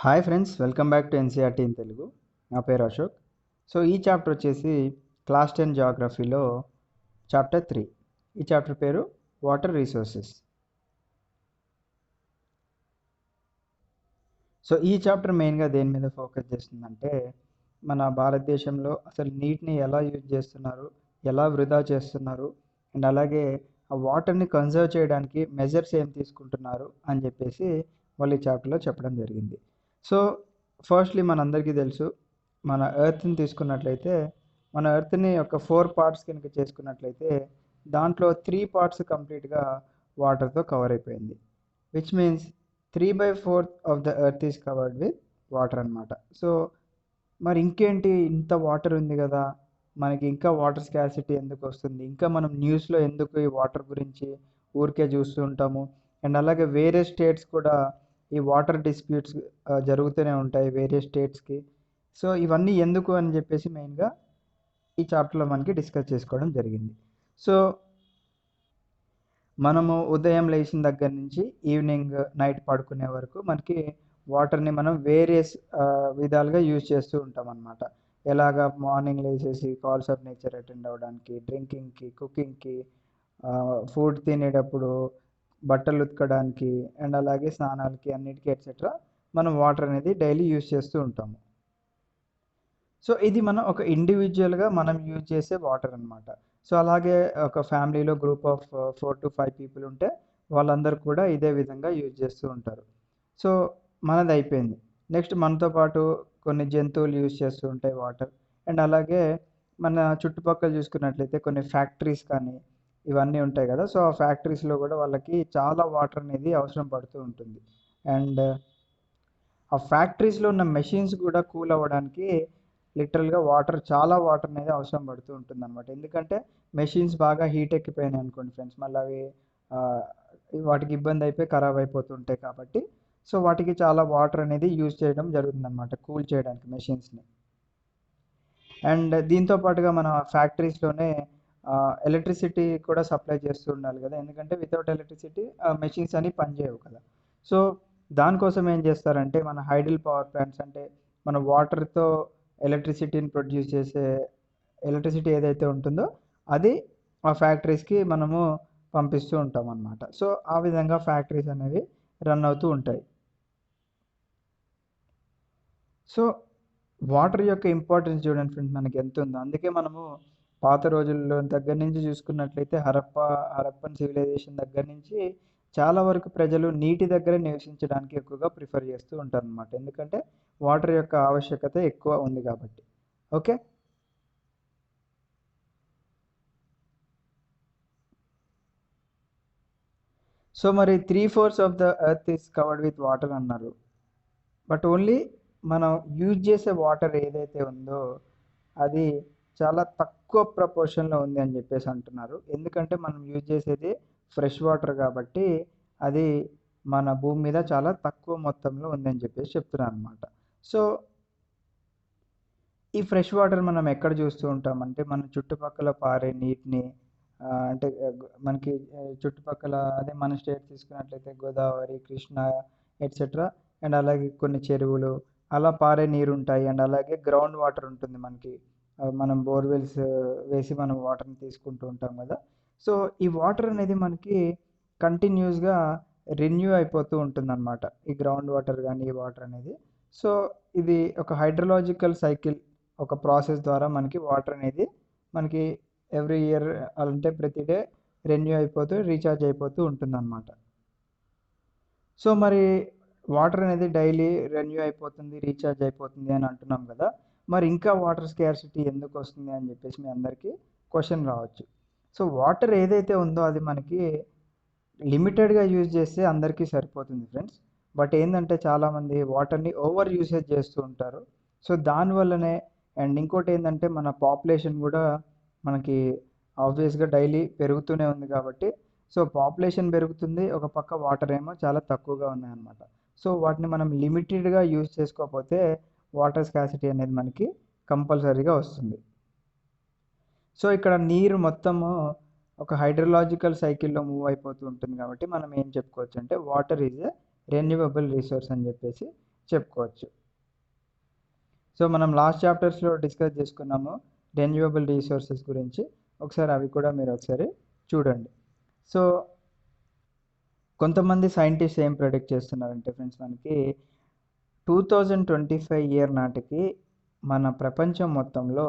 Hi friends, welcome back to NCERT in Telugu. నా పేరు Ashok. So ఈ చాప్టర్ వచ్చేసి క్లాస్ 10 జాగ్రఫీలో చాప్టర్ 3. ఈ చాప్టర్ పేరు వాటర్ రిసోర్సెస్. సో ఈ చాప్టర్ మెయిన్గా దేని మీద ఫోకస్ చేస్తుందంటే, మన భారతదేశంలో అసలు నీటిని ఎలా యూజ్ చేస్తున్నారు, ఎలా వృధా చేస్తున్నారు, అండ్ అలాగే ఆ వాటర్ని కన్జర్వ్ చేయడానికి మెజర్స్ ఏం తీసుకుంటున్నారు అని చెప్పేసి వాళ్ళు ఈ చాప్టర్లో చెప్పడం జరిగింది. సో ఫస్ట్లీ మనందరికీ తెలుసు, మన ఎర్త్ని తీసుకున్నట్లయితే, మన ఎర్త్ని ఒక 4 పార్ట్స్ కనుక చేసుకున్నట్లయితే దాంట్లో 3 పార్ట్స్ కంప్లీట్గా వాటర్తో కవర్ అయిపోయింది. Which means 3/4 of the earth is covered with water అనమాట. సో మరి ఇంకేంటి, ఇంత వాటర్ ఉంది కదా, మనకి ఇంకా వాటర్ స్కార్సిటీ ఎందుకు వస్తుంది, ఇంకా మనం న్యూస్లో ఎందుకు ఈ వాటర్ గురించి ఊరికే చూస్తూ ఉంటాము, అండ్ అలాగే వేరే స్టేట్స్ కూడా ఈ వాటర్ డిస్ప్యూట్స్ జరుగుతూనే ఉంటాయి వేరే స్టేట్స్కి. సో ఇవన్నీ ఎందుకు అని చెప్పేసి మెయిన్గా ఈ చాప్టర్లో మనకి డిస్కస్ చేసుకోవడం జరిగింది. సో మనము ఉదయం లేచిన దగ్గర నుంచి ఈవినింగ్ నైట్ పడుకునే వరకు మనకి వాటర్ని మనం వేరియస్ విధాలుగా యూజ్ చేస్తూ ఉంటాం అన్నమాట. ఎలాగా, మార్నింగ్ లేచేసి కాల్స్ ఆఫ్ నేచర్ అటెండ్ అవ్వడానికి, డ్రింకింగ్కి, కుకింగ్కి, ఫుడ్ తినేటప్పుడు, బట్టలు ఉతకడానికి, అండ్ అలాగే స్నానాలకి, అన్నిటికీ ఎట్సెట్రా మనం వాటర్ అనేది డైలీ యూజ్ చేస్తూ ఉంటాము. సో ఇది మనం ఒక ఇండివిజువల్గా మనం యూజ్ చేసే వాటర్ అనమాట. సో అలాగే ఒక ఫ్యామిలీలో గ్రూప్ ఆఫ్ 4 to 5 పీపుల్ ఉంటే వాళ్ళందరూ కూడా ఇదే విధంగా యూజ్ చేస్తూ ఉంటారు. సో మనది అయిపోయింది. నెక్స్ట్ మనతో పాటు కొన్ని జంతువులు యూజ్ చేస్తూ ఉంటాయి వాటర్. అండ్ అలాగే మన చుట్టుపక్కల చూసుకున్నట్లయితే కొన్ని ఫ్యాక్టరీస్ కానీ ఇవన్నీ ఉంటాయి కదా. సో ఆ ఫ్యాక్టరీస్లో కూడా వాళ్ళకి చాలా వాటర్ అనేది అవసరం పడుతూ ఉంటుంది. అండ్ ఆ ఫ్యాక్టరీస్లో ఉన్న మెషిన్స్ కూడా కూల్ అవ్వడానికి లిటరల్గా చాలా వాటర్ అనేది అవసరం పడుతూ ఉంటుంది అనమాట. ఎందుకంటే మెషిన్స్ బాగా హీట్ ఎక్కిపోయినాయి అనుకోండి ఫ్రెండ్స్, మళ్ళీ అవి వాటికి ఇబ్బంది అయిపోయి ఖరాబ్ అయిపోతుంటాయి కాబట్టి సో వాటికి చాలా వాటర్ అనేది యూజ్ చేయడం జరుగుతుంది అనమాట, కూల్ చేయడానికి మెషిన్స్ని. అండ్ దీంతో పాటుగా మన ఫ్యాక్టరీస్లోనే ఎలక్ట్రిసిటీ కూడా సప్లై చేస్తూ ఉండాలి కదా, ఎందుకంటే వితౌట్ ఎలక్ట్రిసిటీ మెషిన్స్ అని పనిచేయవు కదా. సో దానికోసం ఏం చేస్తారంటే, మన హైడల్ పవర్ ప్లాంట్స్, అంటే మన వాటర్తో ఎలక్ట్రిసిటీని ప్రొడ్యూస్ చేసే ఎలక్ట్రిసిటీ ఏదైతే ఉంటుందో అది ఆ ఫ్యాక్టరీస్కి మనము పంపిస్తూ ఉంటాం అన్నమాట. సో ఆ విధంగా ఫ్యాక్టరీస్ అనేవి రన్ అవుతూ ఉంటాయి. సో వాటర్ యొక్క ఇంపార్టెన్స్ చూడండి ఫ్రెండ్స్ మనకి ఎంత ఉందో. అందుకే మనము పాత రోజుల్లో దగ్గర నుంచి చూసుకున్నట్లయితే హరప్పన్ సివిలైజేషన్ దగ్గర నుంచి చాలా వరకు ప్రజలు నీటి దగ్గర నివసించడానికి ఎక్కువగా ప్రిఫర్ చేస్తూ ఉంటారు అనమాట. ఎందుకంటే వాటర్ యొక్క ఆవశ్యకత ఎక్కువ ఉంది కాబట్టి. ఓకే, సో మరి 3/4 of the earth is covered with water అన్నారు. బట్ ఓన్లీ మనం యూజ్ చేసే వాటర్ ఏదైతే ఉందో అది చాలా తక్కువ ప్రపోర్షన్లో ఉంది అని చెప్పేసి అంటున్నారు. ఎందుకంటే మనం యూజ్ చేసేది ఫ్రెష్ వాటర్ కాబట్టి అది మన భూమి మీద చాలా తక్కువ మొత్తంలో ఉందని చెప్పేసి చెప్తున్నారు అనమాట. సో ఈ ఫ్రెష్ వాటర్ మనం ఎక్కడ చూస్తూ ఉంటామంటే, మన చుట్టుపక్కల పారే నీటిని, అంటే మనకి చుట్టుపక్కల అదే మన స్టేట్ తీసుకున్నట్లయితే గోదావరి, కృష్ణ ఎట్సెట్రా, అండ్ అలాగే కొన్ని చెరువులు అలా పారే నీరు ఉంటాయి. అండ్ అలాగే గ్రౌండ్ వాటర్ ఉంటుంది మనకి, మనం బోర్వెల్స్ వేసి మనం వాటర్ని తీసుకుంటూ ఉంటాం కదా. సో ఈ వాటర్ అనేది మనకి కంటిన్యూస్గా రెన్యూ అయిపోతూ ఉంటుంది అనమాట, ఈ గ్రౌండ్ వాటర్ కానీ ఈ వాటర్ అనేది. సో ఇది ఒక హైడ్రలాజికల్ సైకిల్, ఒక ప్రాసెస్ ద్వారా మనకి వాటర్ అనేది మనకి ఎవ్రీ ఇయర్ అంటే ప్రతి డే రెన్యూ అయిపోతూ రీఛార్జ్ అయిపోతూ ఉంటుందన్నమాట. సో మరి వాటర్ అనేది డైలీ రెన్యూ అయిపోతుంది, రీఛార్జ్ అయిపోతుంది అని అంటున్నాం కదా, మరి ఇంకా వాటర్ స్కార్సిటీ ఎందుకు వస్తుంది అని చెప్పేసి మీ అందరికీ క్వశ్చన్ రావచ్చు. సో వాటర్ ఏదైతే ఉందో అది మనకి లిమిటెడ్గా యూజ్ చేస్తే అందరికీ సరిపోతుంది ఫ్రెండ్స్. బట్ ఏంటంటే చాలామంది వాటర్ని ఓవర్ యూసేజ్ చేస్తూ ఉంటారు. సో దానివల్లనే, అండ్ ఇంకోటి ఏంటంటే మన పాపులేషన్ కూడా మనకి ఆబ్వియస్గా డైలీ పెరుగుతూనే ఉంది కాబట్టి సో పాపులేషన్ పెరుగుతుంది, ఒక పక్క వాటర్ ఏమో చాలా తక్కువగా ఉన్నాయన్నమాట. సో వాటిని మనం లిమిటెడ్గా యూజ్ చేసుకోకపోతే వాటర్ స్కాసిటీ అనేది మనకి కంపల్సరీగా వస్తుంది. సో ఇక్కడ నీరు మొత్తము ఒక హైడ్రలాజికల్ సైకిల్లో మూవ్ అయిపోతూ ఉంటుంది కాబట్టి మనం ఏం చెప్పుకోవచ్చు అంటే water is a renewable resource అని చెప్పేసి చెప్పుకోవచ్చు. సో మనం లాస్ట్ చాప్టర్స్లో డిస్కస్ చేసుకున్నాము రెన్యూవబుల్ రీసోర్సెస్ గురించి. ఒకసారి అవి కూడా మీరు ఒకసారి చూడండి. సో కొంతమంది సైంటిస్ట్ ఏం ప్రెడిక్ట్ చేస్తున్నారంటే ఫ్రెండ్స్, మనకి 2025 ఇయర్ నాటికి మన ప్రపంచం మొత్తంలో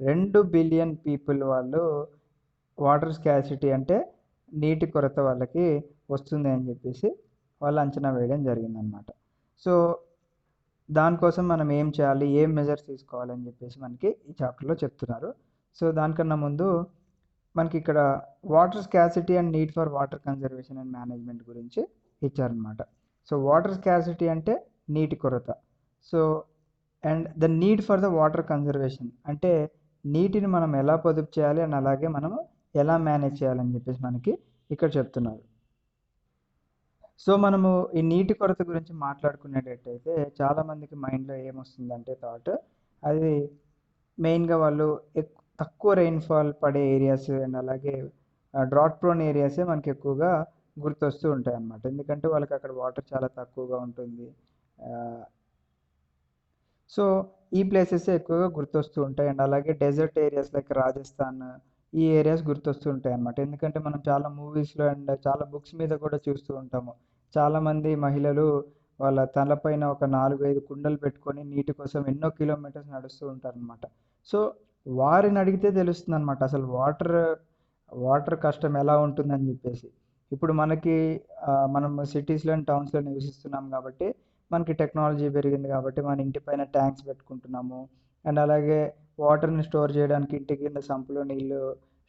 2 బిలియన్ పీపుల్ వాళ్ళు వాటర్ స్కాసిటీ అంటే నీటి కొరత వాళ్ళకి వస్తుంది అని చెప్పేసి వాళ్ళు అంచనా వేయడం జరిగిందనమాట. సో దానికోసం మనం ఏం చేయాలి, ఏం మెజర్స్ తీసుకోవాలని చెప్పేసి మనకి ఈ చాప్టర్లో చెప్తున్నారు. సో దానికన్నా ముందు మనకి ఇక్కడ water scarcity and need for water conservation and management గురించి ఇచ్చారనమాట. సో వాటర్ స్కాసిటీ అంటే నీటి కొరత. So and the need for the water conservation అంటే నీటిని మనం ఎలా పొదుపు చేయాలి అండ్ అలాగే మనము ఎలా మేనేజ్ చేయాలని చెప్పేసి మనకి ఇక్కడ చెప్తున్నారు. సో మనము ఈ నీటి కొరత గురించి మాట్లాడుకునేటట్టయితే చాలామందికి మైండ్లో ఏమొస్తుందంటే థాట్, అది మెయిన్గా వాళ్ళు తక్కువ రెయిన్ఫాల్ పడే ఏరియాస్ అండ్ అలాగే డ్రాట్ ప్రోన్ ఏరియాసే మనకి ఎక్కువగా గుర్తొస్తూ ఉంటాయి అన్నమాట. ఎందుకంటే వాళ్ళకి అక్కడ వాటర్ చాలా తక్కువగా ఉంటుంది. సో ఈ ప్లేసెస్ ఎక్కువగా గుర్తొస్తూ ఉంటాయి. అండ్ అలాగే డెజర్ట్ ఏరియాస్ లైక్ రాజస్థాన్, ఈ ఏరియాస్ గుర్తొస్తూ ఉంటాయి అన్నమాట. ఎందుకంటే మనం చాలా మూవీస్లో అండ్ చాలా బుక్స్ మీద కూడా చూస్తూ ఉంటాము. చాలామంది మహిళలు వాళ్ళ తలపైన ఒక 4-5 కుండలు పెట్టుకొని నీటి కోసం ఎన్నో కిలోమీటర్స్ నడుస్తూ ఉంటారనమాట. సో వారిని అడిగితే తెలుస్తుంది అనమాట అసలు వాటర్ కష్టం ఎలా ఉంటుందని చెప్పేసి. ఇప్పుడు మనకి మనం సిటీస్లో అండ్ టౌన్స్లో నివసిస్తున్నాం కాబట్టి మనకి టెక్నాలజీ పెరిగింది కాబట్టి మన ఇంటి పైన ట్యాంక్స్ పెట్టుకుంటున్నాము. అండ్ అలాగే వాటర్ని స్టోర్ చేయడానికి ఇంటి కింద సంపులో నీళ్ళు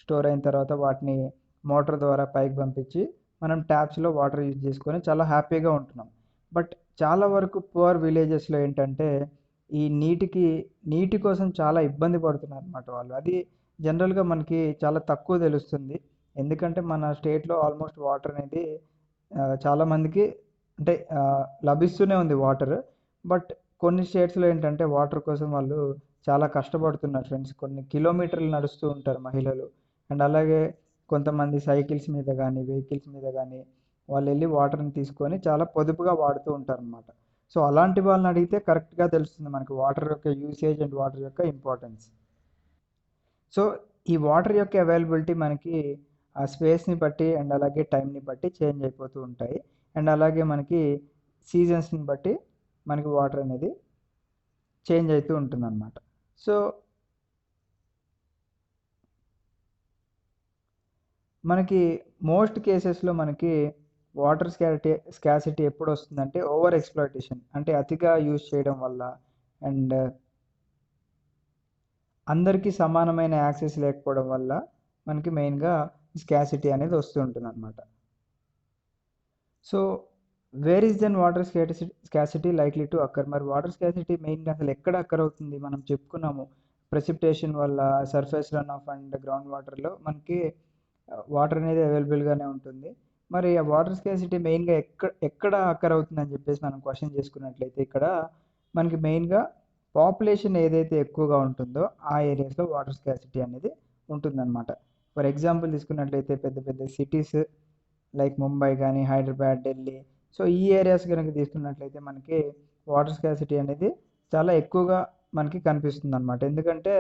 స్టోర్ అయిన తర్వాత వాటిని మోటార్ ద్వారా పైకి పంపించి మనం ట్యాప్స్లో వాటర్ యూజ్ చేసుకొని చాలా హ్యాపీగా ఉంటున్నాం. బట్ చాలా వరకు పువర్ విలేజెస్లో ఏంటంటే ఈ నీటి కోసం చాలా ఇబ్బంది పడుతున్నారు అనమాట వాళ్ళు. అది జనరల్గా మనకి చాలా తక్కువ తెలుస్తుంది. ఎందుకంటే మన స్టేట్లో ఆల్మోస్ట్ వాటర్ అనేది చాలామందికి అంటే లభిస్తూనే ఉంది వాటర్. బట్ కొన్ని స్టేట్స్లో ఏంటంటే వాటర్ కోసం వాళ్ళు చాలా కష్టపడుతున్నారు ఫ్రెండ్స్. కొన్ని కిలోమీటర్లు నడుస్తూ ఉంటారు మహిళలు. అండ్ అలాగే కొంతమంది సైకిల్స్ మీద కానీ వెహికల్స్ మీద కానీ వాళ్ళు వెళ్ళి వాటర్ని తీసుకొని చాలా పొదుపుగా వాడుతూ ఉంటారు అన్నమాట. సో అలాంటి వాళ్ళని అడిగితే కరెక్ట్గా తెలుస్తుంది మనకి వాటర్ యొక్క యూసేజ్ అండ్ వాటర్ యొక్క ఇంపార్టెన్స్. సో ఈ వాటర్ యొక్క అవైలబిలిటీ మనకి ఆ స్పేస్ని బట్టి అండ్ అలాగే టైంని బట్టి చేంజ్ అయిపోతూ ఉంటాయి. అండ్ అలాగే మనకి సీజన్స్ని బట్టి మనకి వాటర్ అనేది చేంజ్ అవుతూ ఉంటుందన్నమాట. సో మనకి మోస్ట్ కేసెస్లో మనకి వాటర్ స్కాసిటీ ఎప్పుడు వస్తుందంటే ఓవర్ ఎక్స్ప్లాయిటేషన్ అంటే అతిగా యూజ్ చేయడం వల్ల అండ్ అందరికీ సమానమైన యాక్సెస్ లేకపోవడం వల్ల మనకి మెయిన్గా స్కాసిటీ అనేది వస్తూ ఉంటుంది అనమాట. So where is then water scarcity likely to occur. మరి వాటర్ స్కాసిటీ మెయిన్గా అసలు ఎక్కడ అక్కర్ అవుతుంది? మనం చెప్పుకున్నాము ప్రెసిపిటేషన్ వల్ల, surface run of and ground వాటర్లో మనకి వాటర్ అనేది అవైలబుల్గానే ఉంటుంది. మరి ఆ వాటర్ స్కాసిటీ మెయిన్గా ఎక్కడ అక్కర్ అవుతుందని చెప్పేసి మనం క్వశ్చన్ చేసుకున్నట్లయితే ఇక్కడ మనకి మెయిన్గా పాపులేషన్ ఏదైతే ఎక్కువగా ఉంటుందో ఆ ఏరియాస్లో వాటర్ స్కాసిటీ అనేది ఉంటుందన్నమాట. ఫర్ ఎగ్జాంపుల్ తీసుకున్నట్లయితే పెద్ద పెద్ద సిటీస్ లైక్ ముంబై కానీ హైదరాబాద్, ఢిల్లీ, సో ఈ ఏరియాస్ కనుక తీసుకున్నట్లయితే మనకి వాటర్ స్కాసిటీ అనేది చాలా ఎక్కువగా మనకి కనిపిస్తుంది అనమాట. ఎందుకంటే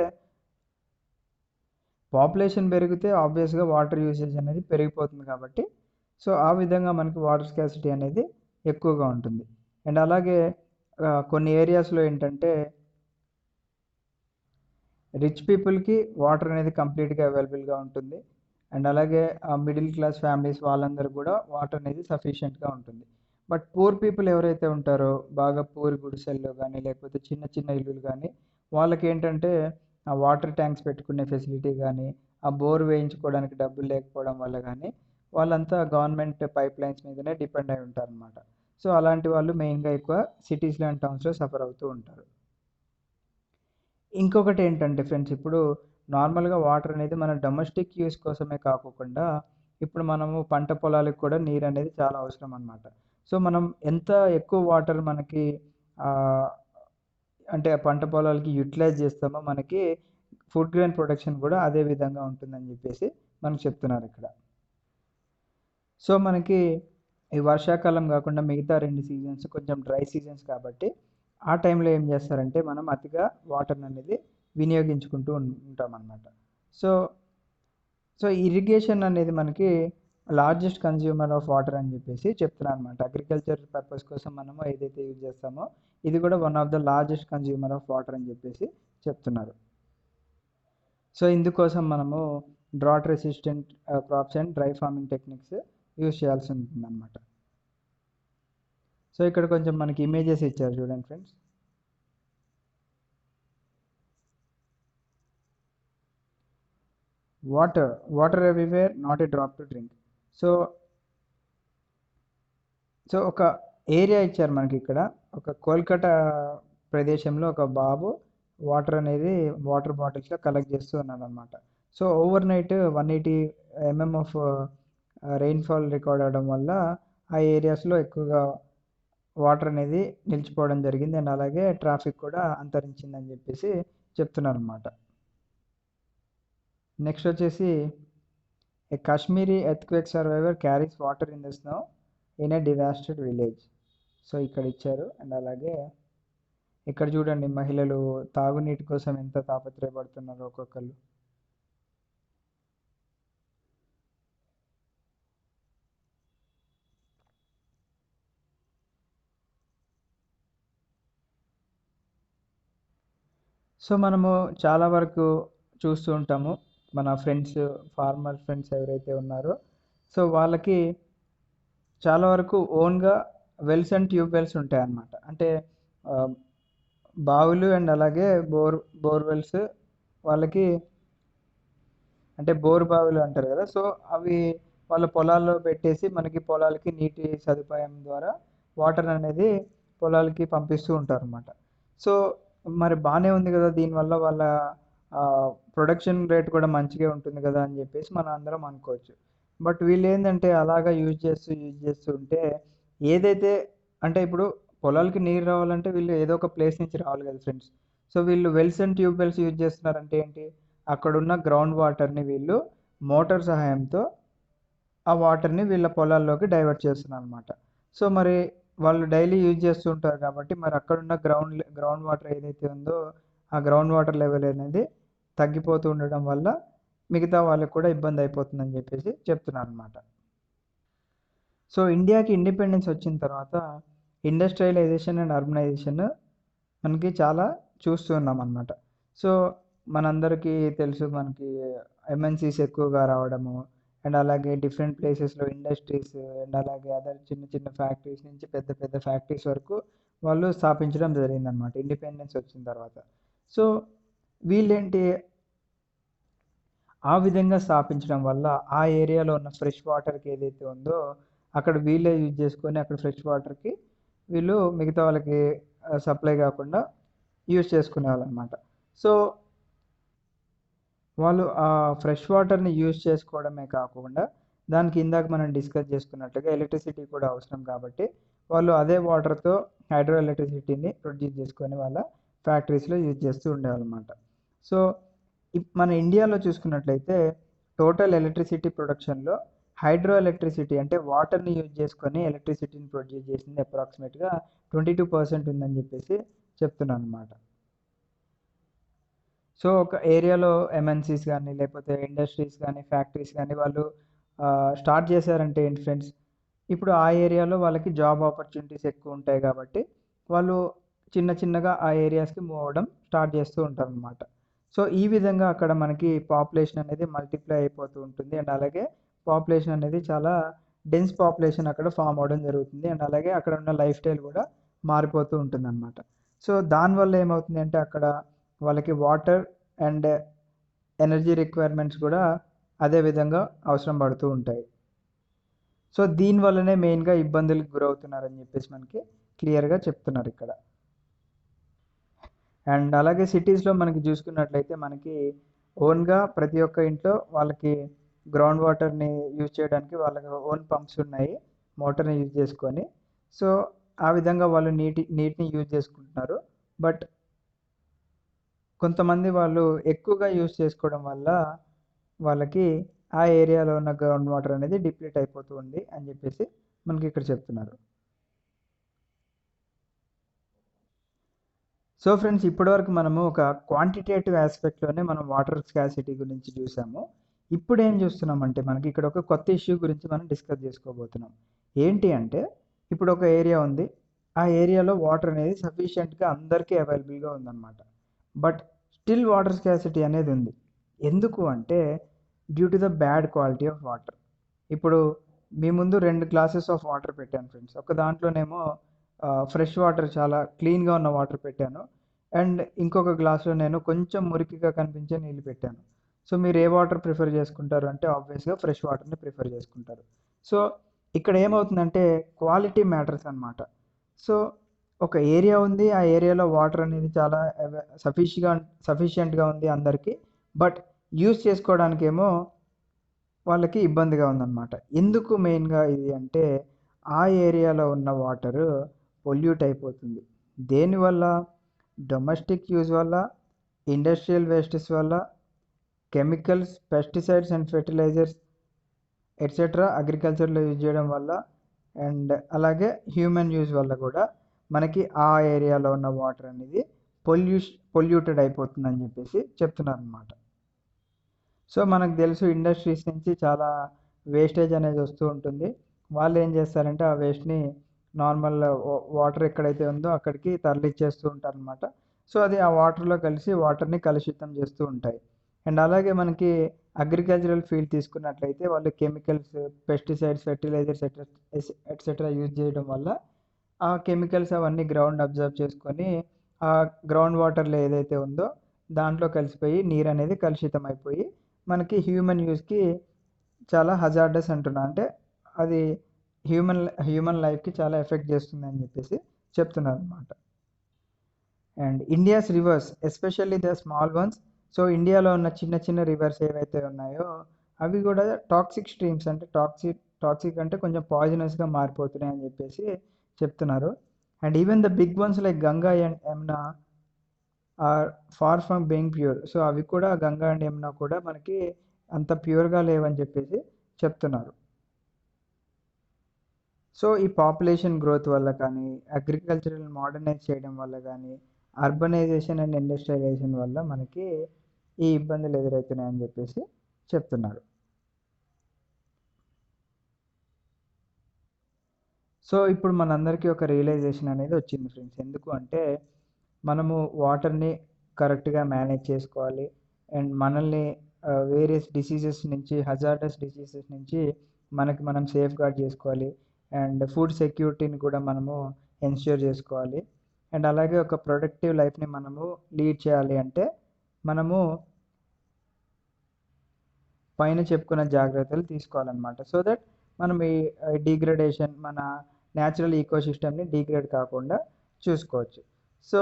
పాపులేషన్ పెరిగితే ఆబ్వియస్గా వాటర్ యూసేజ్ అనేది పెరిగిపోతుంది కాబట్టి సో ఆ విధంగా మనకి వాటర్ స్కాసిటీ అనేది ఎక్కువగా ఉంటుంది. అండ్ అలాగే కొన్ని ఏరియాస్లో ఏంటంటే రిచ్ పీపుల్కి వాటర్ అనేది కంప్లీట్గా అవైలబుల్గా ఉంటుంది. అండ్ అలాగే మిడిల్ క్లాస్ ఫ్యామిలీస్ వాళ్ళందరూ కూడా వాటర్ అనేది సఫిషియెంట్గా ఉంటుంది. బట్ పూర్ పీపుల్ ఎవరైతే ఉంటారో బాగా పూర్ గుడిసెల్లో కానీ లేకపోతే చిన్న చిన్న ఇల్లులు కానీ వాళ్ళకి ఏంటంటే ఆ వాటర్ ట్యాంక్స్ పెట్టుకునే ఫెసిలిటీ కానీ ఆ బోర్ వేయించుకోవడానికి డబ్బులు లేకపోవడం వల్ల కానీ వాళ్ళంతా గవర్నమెంట్ పైప్ లైన్స్ మీదనే డిపెండ్ అయి ఉంటారు అనమాట. సో అలాంటి వాళ్ళు మెయిన్గా ఎక్కువ సిటీస్లో అండ్ టౌన్స్లో సఫర్ అవుతూ ఉంటారు. ఇంకొకటి ఏంటంటే ఫ్రెండ్స్, ఇప్పుడు నార్మల్గా వాటర్ అనేది మన డొమెస్టిక్ యూస్ కోసమే కాకుండా ఇప్పుడు మనము పంట పొలాలకు కూడా నీరు అనేది చాలా అవసరం అనమాట. సో మనం ఎంత ఎక్కువ వాటర్ మనకి అంటే పంట పొలాలకి యూటిలైజ్ చేస్తామో మనకి ఫుడ్ గ్రెయిన్ ప్రొడక్షన్ కూడా అదే విధంగా ఉంటుందని చెప్పేసి మనకు చెప్తున్నారు ఇక్కడ. సో మనకి ఈ వర్షాకాలం కాకుండా మిగతా 2 సీజన్స్ కొంచెం డ్రై సీజన్స్ కాబట్టి ఆ టైంలో ఏం చేస్తారంటే మనం అతిగా వాటర్ని అనేది వినియోగించుకుంటూ ఉంటామన్నమాట. సో సో ఇరిగేషన్ అనేది మనకి లార్జెస్ట్ కన్జ్యూమర్ ఆఫ్ వాటర్ అని చెప్పేసి చెప్తున్నాను అనమాట. అగ్రికల్చర్ పర్పస్ కోసం మనము ఏదైతే యూజ్ చేస్తామో ఇది కూడా one of the largest consumer of water అని చెప్పేసి చెప్తున్నారు. సో ఇందుకోసం మనము drought resistant crops and dry farming techniques use చేయాల్సి ఉంటుందన్నమాట. సో ఇక్కడ కొంచెం మనకి ఇమేజెస్ ఇచ్చారు చూడండి friends. Water everywhere, not a drop to drink. So so ఒక ఏరియా ఇచ్చారు మనకి ఇక్కడ. ఒక కోల్కతా ప్రదేశంలో ఒక బాబు వాటర్ బాటిల్స్లో కలెక్ట్ చేస్తూ ఉన్నాడు అనమాట. So over night 180 mm of rainfall record అవడం వల్ల ఆ ఏరియాస్లో ఎక్కువగా వాటర్ అనేది నిలిచిపోవడం జరిగింది. అండ్ అలాగే ట్రాఫిక్ కూడా అంతరించిందని చెప్పేసి చెప్తున్నారు అనమాట. నెక్స్ట్ వచ్చేసి a Kashmiri earthquake survivor carries water in the snow in a devastated village. So ఇక్కడ ఇచ్చారు. అండ్ అలాగే ఇక్కడ చూడండి మహిళలు తాగునీటి కోసం ఎంత తాపత్రయపడుతున్నారో ఒక్కొక్కరు. సో మనము చాలా వరకు చూస్తూ ఉంటాము మన ఫార్మర్ ఫ్రెండ్స్ ఎవరైతే ఉన్నారో సో వాళ్ళకి చాలా వరకు ఓన్గా వెల్స్ అండ్ ట్యూబ్ వెల్స్ ఉంటాయి అన్నమాట. అంటే బావులు అండ్ అలాగే బోర్వెల్స్ వాళ్ళకి అంటే బోర్ బావులు అంటారు కదా. సో అవి వాళ్ళ పొలాల్లో పెట్టేసి మనకి పొలాలకి నీటి సదుపాయం ద్వారా వాటర్ అనేది పొలాలకి పంపిస్తూ ఉంటారు అన్నమాట. సో మరి బాగానే ఉంది కదా, దీనివల్ల వాళ్ళ ప్రొడక్షన్ రేట్ కూడా మంచిగా ఉంటుంది కదా అని చెప్పేసి మనం అందరం అనుకోవచ్చు. బట్ వీళ్ళు ఏంటంటే అలాగా యూజ్ చేస్తూ ఉంటే ఏదైతే అంటే ఇప్పుడు పొలాలకి నీరు రావాలంటే వీళ్ళు ఏదో ఒక ప్లేస్ నుంచి రావాలి కదా ఫ్రెండ్స్. సో వీళ్ళు wells and tube wells use చేస్తున్నారంటే ఏంటి, అక్కడున్న గ్రౌండ్ వాటర్ని వీళ్ళు మోటార్ సహాయంతో ఆ వాటర్ని వీళ్ళ పొలాల్లోకి డైవర్ట్ చేస్తున్నారు అనమాట. సో మరి వాళ్ళు డైలీ యూజ్ చేస్తూ ఉంటారు కాబట్టి మరి అక్కడున్న గ్రౌండ్ వాటర్ ఏదైతే ఉందో ఆ గ్రౌండ్ వాటర్ లెవెల్ అనేది తగ్గిపోతూ ఉండడం వల్ల మిగతా వాళ్ళకి కూడా ఇబ్బంది అయిపోతుందని చెప్పేసి చెప్తున్నారు అనమాట. సో ఇండియాకి ఇండిపెండెన్స్ వచ్చిన తర్వాత ఇండస్ట్రియలైజేషన్ అండ్ అర్బనైజేషన్ మనకి చాలా చూస్తూ ఉన్నాం అనమాట. సో మనందరికీ తెలుసు మనకి ఎంఎన్సీస్ ఎక్కువగా రావడము అండ్ అలాగే డిఫరెంట్ ప్లేసెస్లో ఇండస్ట్రీస్ అండ్ అలాగే అదర్ చిన్న చిన్న ఫ్యాక్టరీస్ నుంచి పెద్ద పెద్ద ఫ్యాక్టరీస్ వరకు వాళ్ళు స్థాపించడం జరిగిందనమాట ఇండిపెండెన్స్ వచ్చిన తర్వాత. సో వీళ్ళేంటి ఆ విధంగా స్థాపించడం వల్ల ఆ ఏరియాలో ఉన్న ఫ్రెష్ వాటర్కి ఏదైతే ఉందో అక్కడ వీళ్ళే యూజ్ చేసుకొని అక్కడ ఫ్రెష్ వాటర్కి వీళ్ళు మిగతా వాళ్ళకి సప్లై కాకుండా యూజ్ చేసుకునేవాళ్ళు అనమాట. సో వాళ్ళు ఆ ఫ్రెష్ వాటర్ని యూజ్ చేసుకోవడమే కాకుండా దానికి ఇందాక మనం డిస్కస్ చేసుకున్నట్టుగా ఎలక్ట్రిసిటీ కూడా అవసరం కాబట్టి వాళ్ళు అదే వాటర్తో హైడ్రో ఎలక్ట్రిసిటీని ప్రొడ్యూస్ చేసుకొని వాళ్ళ ఫ్యాక్టరీస్లో యూజ్ చేస్తూ ఉండేవాళ్ళు అనమాట. సో మన ఇండియాలో చూసుకున్నట్లయితే టోటల్ ఎలక్ట్రిసిటీ ప్రొడక్షన్లో హైడ్రో ఎలక్ట్రిసిటీ అంటే వాటర్ని యూజ్ చేసుకొని ఎలక్ట్రిసిటీని ప్రొడ్యూస్ చేసింది అప్రాక్సిమేట్గా 22% ఉందని చెప్పేసి చెప్తున్నాను అనమాట. సో ఒక ఏరియాలో ఎంఎన్సీస్ కానీ లేకపోతే ఇండస్ట్రీస్ కానీ ఫ్యాక్టరీస్ కానీ వాళ్ళు స్టార్ట్ చేశారంటే ఏంటి ఫ్రెండ్స్, ఇప్పుడు ఆ ఏరియాలో వాళ్ళకి జాబ్ ఆపర్చునిటీస్ ఎక్కువ ఉంటాయి కాబట్టి వాళ్ళు చిన్నగా ఆ ఏరియాస్కి మూవ్ అవ్వడం స్టార్ట్ చేస్తూ ఉంటారు అనమాట. సో ఈ విధంగా అక్కడ మనకి పాపులేషన్ అనేది మల్టిప్లై అయిపోతూ ఉంటుంది అండ్ అలాగే పాపులేషన్ అనేది చాలా డెన్స్ పాపులేషన్ అక్కడ ఫామ్ అవ్వడం జరుగుతుంది అండ్ అలాగే అక్కడ ఉన్న లైఫ్ స్టైల్ కూడా మారిపోతూ ఉంటుంది అనమాట. సో దానివల్ల ఏమవుతుంది అంటే అక్కడ వాళ్ళకి వాటర్ అండ్ ఎనర్జీ రిక్వైర్మెంట్స్ కూడా అదే విధంగా అవసరం పడుతూ ఉంటాయి. సో దీనివల్లనే మెయిన్గా ఇబ్బందులకు గురవుతున్నారని చెప్పేసి మనకి క్లియర్గా చెప్తున్నారు ఇక్కడ. అండ్ అలాగే సిటీస్లో మనకి చూసుకున్నట్లయితే మనకి ఓన్గా ప్రతి ఒక్క ఇంట్లో వాళ్ళకి గ్రౌండ్ వాటర్ని యూజ్ చేయడానికి వాళ్ళకి ఓన్ పంప్స్ ఉన్నాయి మోటార్ని యూజ్ చేసుకొని. సో ఆ విధంగా వాళ్ళు నీటిని యూజ్ చేసుకుంటున్నారు. బట్ కొంతమంది వాళ్ళు ఎక్కువగా యూజ్ చేసుకోవడం వల్ల వాళ్ళకి ఆ ఏరియాలో ఉన్న గ్రౌండ్ వాటర్ అనేది డిప్లీట్ అయిపోతూ ఉంది అని చెప్పేసి మనకి ఇక్కడ చెప్తున్నారు. సో ఫ్రెండ్స్, ఇప్పటివరకు మనము ఒక క్వాంటిటేటివ్ ఆస్పెక్ట్లోనే మనం వాటర్ స్కాసిటీ గురించి చూసాము. ఇప్పుడు ఏం చూస్తున్నామంటే మనకి ఇక్కడ ఒక కొత్త ఇష్యూ గురించి మనం డిస్కస్ చేసుకోబోతున్నాం. ఏంటి అంటే, ఇప్పుడు ఒక ఏరియా ఉంది. ఆ ఏరియాలో వాటర్ అనేది సఫిషియెంట్గా అందరికీ అవైలబుల్గా ఉందన్నమాట. బట్ స్టిల్ వాటర్ స్కాసిటీ అనేది ఉంది. ఎందుకు అంటే, due to the bad quality of water. ఇప్పుడు మీ ముందు 2 గ్లాసెస్ ఆఫ్ వాటర్ పెట్టాను ఫ్రెండ్స్. ఒక దాంట్లోనేమో ఫ్రెష్ వాటర్, చాలా క్లీన్గా ఉన్న వాటర్ పెట్టాను. అండ్ ఇంకొక గ్లాస్లో నేను కొంచెం మురికిగా కనిపించే నీళ్ళు పెట్టాను. సో మీరు ఏ వాటర్ ప్రిఫర్ చేసుకుంటారు అంటే, ఆబ్వియస్గా ఫ్రెష్ వాటర్ని ప్రిఫర్ చేసుకుంటారు. సో ఇక్కడ ఏమవుతుందంటే, క్వాలిటీ మ్యాటర్స్ అనమాట. సో ఒక ఏరియా ఉంది, ఆ ఏరియాలో వాటర్ అనేది చాలా సఫిషియెంట్గా ఉంది అందరికీ. బట్ యూస్ చేసుకోవడానికేమో వాళ్ళకి ఇబ్బందిగా ఉందన్నమాట. ఎందుకు మెయిన్గా ఇది అంటే, ఆ ఏరియాలో ఉన్న వాటరు పొల్యూట్ అయిపోతుంది. దేనివల్ల? డొమెస్టిక్ యూజ్ వల్ల, ఇండస్ట్రియల్ వేస్టెస్ వల్ల, chemicals, pesticides and fertilisers etcetera అగ్రికల్చర్లో యూజ్ చేయడం వల్ల, అండ్ అలాగే హ్యూమన్ యూజ్ వల్ల కూడా మనకి ఆ ఏరియాలో ఉన్న వాటర్ అనేది పొల్యూటెడ్ అయిపోతుందని చెప్పేసి చెప్తున్నారు అన్నమాట. సో మనకు తెలుసు, ఇండస్ట్రీస్ నుంచి చాలా వేస్టేజ్ అనేది వస్తూ ఉంటుంది. వాళ్ళు ఏం చేస్తారంటే, ఆ వేస్ట్ని నార్మల్ వాటర్ ఎక్కడైతే ఉందో అక్కడికి తరలిచ్చేస్తూ ఉంటారనమాట. సో అది ఆ వాటర్లో కలిసి వాటర్ని కలుషితం చేస్తూ ఉంటాయి. అండ్ అలాగే మనకి అగ్రికల్చరల్ ఫీల్డ్ తీసుకున్నట్లయితే, వాళ్ళు chemicals, pesticides, fertilizers etcetera use చేయడం వల్ల ఆ కెమికల్స్ అవన్నీ గ్రౌండ్ అబ్జర్వ్ చేసుకొని, ఆ గ్రౌండ్ వాటర్లో ఏదైతే ఉందో దాంట్లో కలిసిపోయి నీరు అనేది కలుషితం అయిపోయి మనకి హ్యూమన్ యూస్కి చాలా హజార్డస్ అంటున్నా. అంటే అది హ్యూమన్ లైఫ్కి చాలా ఎఫెక్ట్ చేస్తుంది అని చెప్పేసి చెప్తున్నారు అనమాట. And India's reverse, especially the small once. So ఇండియాలో ఉన్న చిన్న చిన్న రివర్స్ ఏవైతే ఉన్నాయో అవి కూడా టాక్సిక్ స్ట్రీమ్స్, అంటే టాక్సిక్ అంటే కొంచెం పాయిజనస్గా మారిపోతున్నాయి అని చెప్పేసి చెప్తున్నారు. And even the big ones like Ganga and Yamuna are far from being pure. So అవి కూడా, గంగా అండ్ యమునా కూడా మనకి అంత ప్యూర్గా లేవని చెప్పేసి చెప్తున్నారు. సో ఈ పాపులేషన్ గ్రోత్ వల్ల కానీ, అగ్రికల్చరల్ మోడర్నైజ్ చేయడం వల్ల కానీ, అర్బనైజేషన్ అండ్ ఇండస్ట్రియలైజేషన్ వల్ల మనకి ఈ ఇబ్బందులు ఎదురవుతున్నాయని చెప్పేసి చెప్తున్నారు. సో ఇప్పుడు మనందరికీ ఒక రియలైజేషన్ అనేది వచ్చింది ఫ్రెండ్స్. ఎందుకు అంటే, మనము వాటర్ని కరెక్ట్గా మేనేజ్ చేసుకోవాలి. అండ్ మనల్ని వేరియస్ డిసీజెస్ నుంచి, హజార్డస్ డిసీజెస్ నుంచి మనం సేఫ్ గార్డ్ చేసుకోవాలి. అండ్ ఫుడ్ సెక్యూరిటీని కూడా మనము ఎన్ష్యూర్ చేసుకోవాలి. అండ్ అలాగే ఒక ప్రొడక్టివ్ లైఫ్ని మనము లీడ్ చేయాలి అంటే, మనము పైన చెప్పుకున్న జాగ్రత్తలు తీసుకోవాలన్నమాట. సో దట్ మనం ఈ డిగ్రేడేషన్, మన న్యాచురల్ ఈకోసిస్టమ్ని డిగ్రేడ్ కాకుండా చూసుకోవచ్చు. So